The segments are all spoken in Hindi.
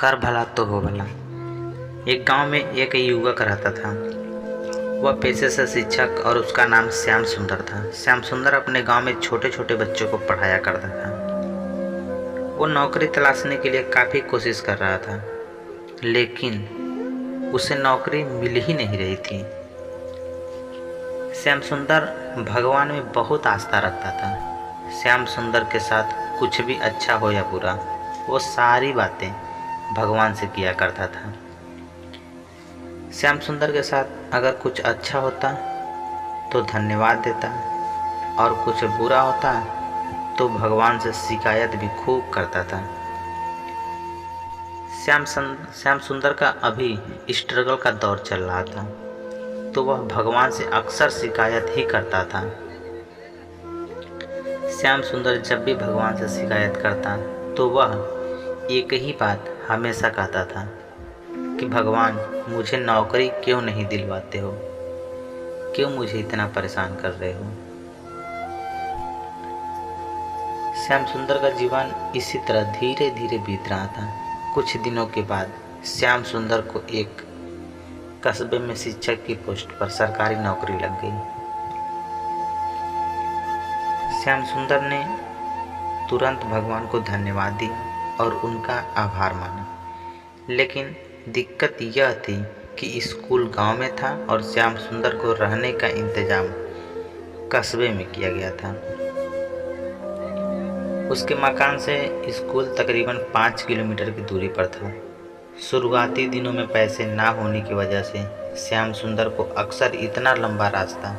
कर भला तो हो भला। एक गांव में एक युवक रहता था। वह पेशे से शिक्षक और उसका नाम श्याम सुंदर था। श्याम सुंदर अपने गांव में छोटे छोटे बच्चों को पढ़ाया करता था। वो नौकरी तलाशने के लिए काफ़ी कोशिश कर रहा था, लेकिन उसे नौकरी मिल ही नहीं रही थी। श्याम सुंदर भगवान में बहुत आस्था रखता था। श्याम सुंदर के साथ कुछ भी अच्छा हो या बुरा, वो सारी बातें भगवान से किया करता था। श्याम सुंदर के साथ अगर कुछ अच्छा होता तो धन्यवाद देता, और कुछ बुरा होता तो भगवान से शिकायत भी खूब करता था। श्याम सुंदर का अभी स्ट्रगल का दौर चल रहा था, तो वह भगवान से अक्सर शिकायत ही करता था। श्याम सुंदर जब भी भगवान से शिकायत करता तो वह एक ही बात हमेशा कहता था कि भगवान, मुझे नौकरी क्यों नहीं दिलवाते हो, क्यों मुझे इतना परेशान कर रहे हो। श्याम सुंदर का जीवन इसी तरह धीरे धीरे बीत रहा था। कुछ दिनों के बाद श्याम सुंदर को एक कस्बे में शिक्षक की पोस्ट पर सरकारी नौकरी लग गई। श्याम सुंदर ने तुरंत भगवान को धन्यवाद दिया और उनका आभार माना। लेकिन दिक्कत यह थी कि स्कूल गांव में था और श्याम सुंदर को रहने का इंतजाम कस्बे में किया गया था। उसके मकान से स्कूल तकरीबन 5 किलोमीटर की दूरी पर था। शुरुआती दिनों में पैसे ना होने की वजह से श्याम सुंदर को अक्सर इतना लंबा रास्ता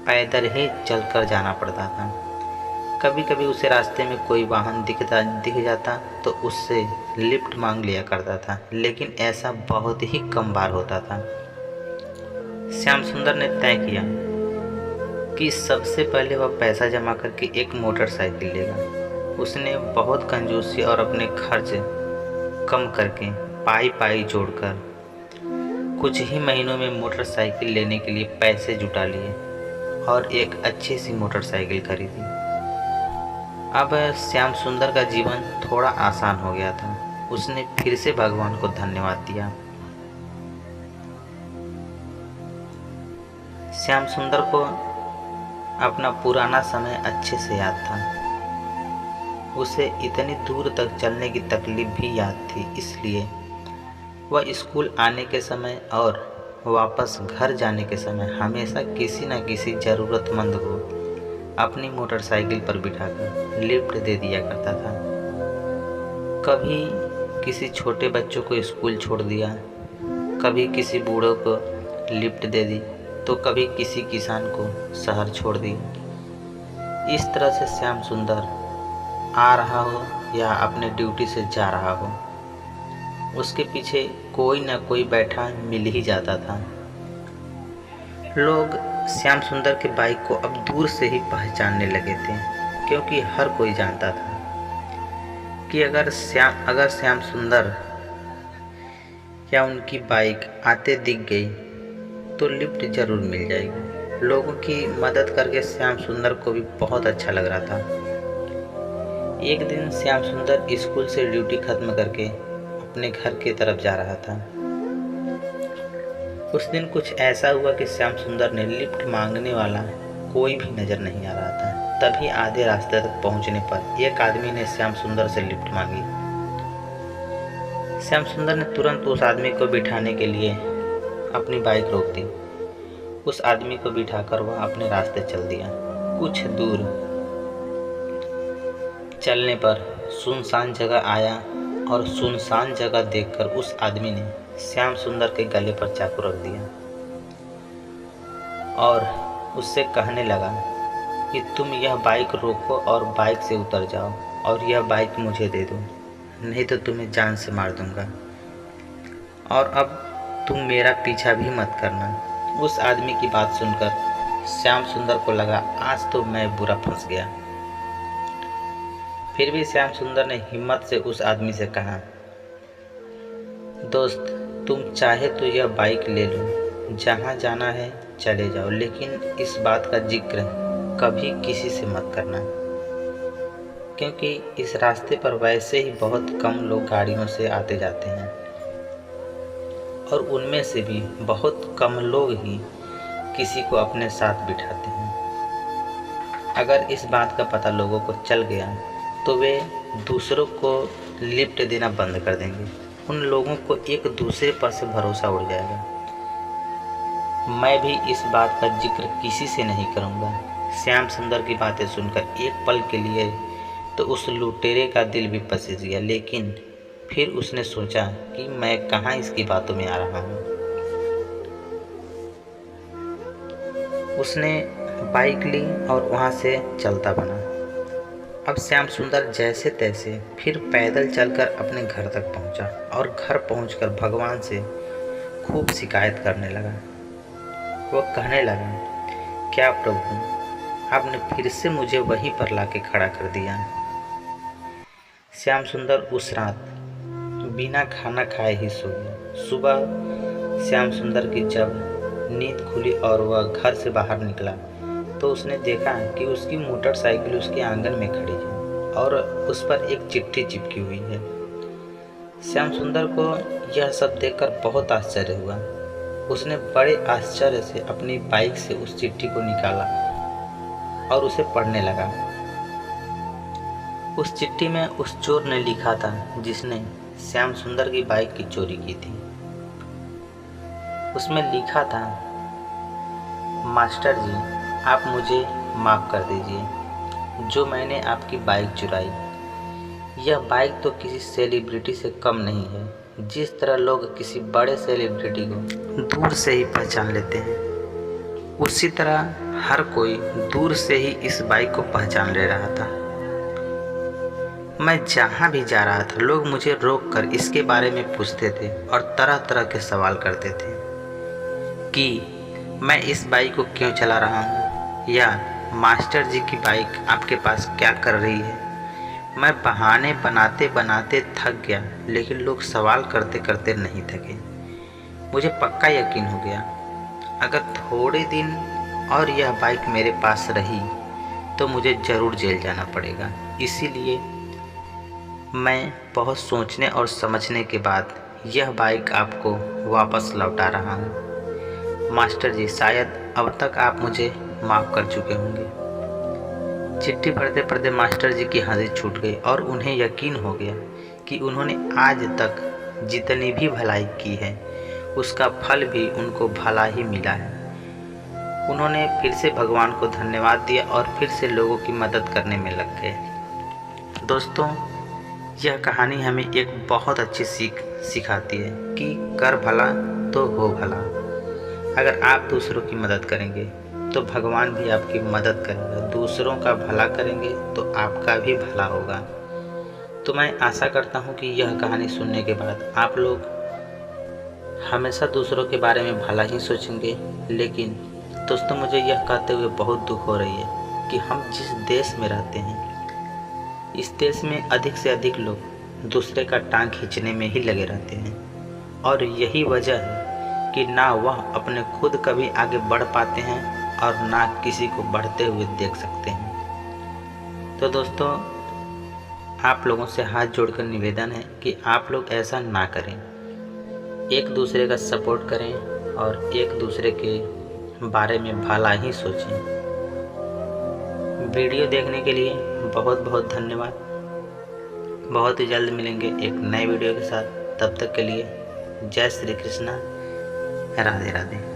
पैदल ही चलकर जाना पड़ता था। कभी कभी उसे रास्ते में कोई वाहन दिख जाता तो उससे लिफ्ट मांग लिया करता था, लेकिन ऐसा बहुत ही कम बार होता था। श्याम सुंदर ने तय किया कि सबसे पहले वह पैसा जमा करके एक मोटरसाइकिल लेगा। उसने बहुत कंजूसी और अपने खर्च कम करके पाई पाई जोड़कर कुछ ही महीनों में मोटरसाइकिल लेने के लिए पैसे जुटा लिए और एक अच्छी सी मोटरसाइकिल खरीदी। अब श्याम सुंदर का जीवन थोड़ा आसान हो गया था। उसने फिर से भगवान को धन्यवाद दिया। श्याम सुंदर को अपना पुराना समय अच्छे से याद था। उसे इतनी दूर तक चलने की तकलीफ भी याद थी, इसलिए वह स्कूल आने के समय और वापस घर जाने के समय हमेशा किसी न किसी ज़रूरतमंद को अपनी मोटरसाइकिल पर बिठाकर लिफ्ट दे दिया करता था। कभी किसी छोटे बच्चों को स्कूल छोड़ दिया, कभी किसी बूढ़ों को लिफ्ट दे दी, तो कभी किसी किसान को शहर छोड़ दी। इस तरह से श्याम सुंदर आ रहा हो या अपने ड्यूटी से जा रहा हो, उसके पीछे कोई न कोई बैठा मिल ही जाता था। लोग श्याम सुंदर के बाइक को अब दूर से ही पहचानने लगे थे, क्योंकि हर कोई जानता था कि अगर श्याम सुंदर या उनकी बाइक आते दिख गई तो लिफ्ट जरूर मिल जाएगी। लोगों की मदद करके श्याम सुंदर को भी बहुत अच्छा लग रहा था। एक दिन श्याम सुंदर स्कूल से ड्यूटी खत्म करके अपने घर की तरफ जा रहा था। उस दिन कुछ ऐसा हुआ कि श्याम सुंदर ने लिफ्ट मांगने वाला कोई भी नज़र नहीं आ रहा था। तभी आधे रास्ते तक पहुंचने पर एक आदमी ने श्याम सुंदर से लिफ्ट मांगी। श्याम सुंदर ने तुरंत उस आदमी को बिठाने के लिए अपनी बाइक रोक दी। उस आदमी को बिठाकर वह अपने रास्ते चल दिया। कुछ दूर चलने पर सुनसान जगह आया और सुनसान जगह देखकर उस आदमी ने श्याम सुंदर के गले पर चाकू रख दिया और उससे कहने लगा कि तुम यह बाइक रोको और बाइक से उतर जाओ और यह बाइक मुझे दे दो, नहीं तो तुम्हें जान से मार दूंगा, और अब तुम मेरा पीछा भी मत करना। उस आदमी की बात सुनकर श्याम सुंदर को लगा आज तो मैं बुरा फंस गया। फिर भी श्याम सुंदर ने हिम्मत से उस आदमी से कहा, दोस्त, तुम चाहे तो यह बाइक ले लो, जहाँ जाना है चले जाओ, लेकिन इस बात का जिक्र कभी किसी से मत करना। क्योंकि इस रास्ते पर वैसे ही बहुत कम लोग गाड़ियों से आते जाते हैं और उनमें से भी बहुत कम लोग ही किसी को अपने साथ बिठाते हैं। अगर इस बात का पता लोगों को चल गया तो वे दूसरों को लिफ्ट देना बंद कर देंगे। उन लोगों को एक दूसरे पर से भरोसा उड़ जाएगा। मैं भी इस बात का जिक्र किसी से नहीं करूँगा। श्याम सुंदर की बातें सुनकर एक पल के लिए तो उस लुटेरे का दिल भी पसीज गया, लेकिन फिर उसने सोचा कि मैं कहाँ इसकी बातों में आ रहा हूँ। उसने बाइक ली और वहाँ से चलता बना। अब श्याम सुंदर जैसे तैसे फिर पैदल चलकर अपने घर तक पहुँचा और घर पहुँचकर भगवान से खूब शिकायत करने लगा। वह कहने लगा, क्या प्रभु, आपने फिर से मुझे वहीं पर लाके खड़ा कर दिया। श्याम सुंदर उस रात बिना खाना खाए ही सो गया। सुबह श्याम सुंदर की जब नींद खुली और वह घर से बाहर निकला तो उसने देखा कि उसकी मोटरसाइकिल उसके आंगन में खड़ी है और उस पर एक चिट्ठी चिपकी हुई है। श्याम सुंदर को यह सब देखकर बहुत आश्चर्य हुआ। उसने बड़े आश्चर्य से अपनी बाइक से उस चिट्ठी को निकाला और उसे पढ़ने लगा। उस चिट्ठी में उस चोर ने लिखा था जिसने श्याम सुंदर की बाइक की चोरी की थी। उसमें लिखा था, मास्टर जी, आप मुझे माफ़ कर दीजिए जो मैंने आपकी बाइक चुराई। यह बाइक तो किसी सेलिब्रिटी से कम नहीं है। जिस तरह लोग किसी बड़े सेलिब्रिटी को दूर से ही पहचान लेते हैं, उसी तरह हर कोई दूर से ही इस बाइक को पहचान ले रहा था। मैं जहाँ भी जा रहा था लोग मुझे रोककर इसके बारे में पूछते थे और तरह तरह के सवाल करते थे कि मैं इस बाइक को क्यों चला रहा हूँ या मास्टर जी की बाइक आपके पास क्या कर रही है। मैं बहाने बनाते बनाते थक गया, लेकिन लोग सवाल करते करते नहीं थके। मुझे पक्का यकीन हो गया, अगर थोड़े दिन और यह बाइक मेरे पास रही तो मुझे ज़रूर जेल जाना पड़ेगा। इसीलिए मैं बहुत सोचने और समझने के बाद यह बाइक आपको वापस लौटा रहा हूँ। मास्टर जी, शायद अब तक आप मुझे माफ़ कर चुके होंगे। चिट्ठी पढ़ते पढ़ते मास्टर जी की हंसी छूट गई और उन्हें यकीन हो गया कि उन्होंने आज तक जितनी भी भलाई की है उसका फल भी उनको भला ही मिला है। उन्होंने फिर से भगवान को धन्यवाद दिया और फिर से लोगों की मदद करने में लग गए। दोस्तों, यह कहानी हमें एक बहुत अच्छी सीख सिखाती है कि कर भला तो हो भला। अगर आप दूसरों की मदद करेंगे तो भगवान भी आपकी मदद करेगा। दूसरों का भला करेंगे तो आपका भी भला होगा। तो मैं आशा करता हूँ कि यह कहानी सुनने के बाद आप लोग हमेशा दूसरों के बारे में भला ही सोचेंगे। लेकिन दोस्तों, मुझे यह कहते हुए बहुत दुख हो रही है कि हम जिस देश में रहते हैं, इस देश में अधिक से अधिक लोग दूसरे का टांग खींचने में ही लगे रहते हैं और यही वजह है कि ना वह अपने खुद कभी आगे बढ़ पाते हैं और ना किसी को बढ़ते हुए देख सकते हैं। तो दोस्तों, आप लोगों से हाथ जोड़कर निवेदन है कि आप लोग ऐसा ना करें। एक दूसरे का सपोर्ट करें और एक दूसरे के बारे में भला ही सोचें। वीडियो देखने के लिए बहुत बहुत धन्यवाद। बहुत ही जल्द मिलेंगे एक नए वीडियो के साथ। तब तक के लिए जय श्री कृष्णा, राधे राधे।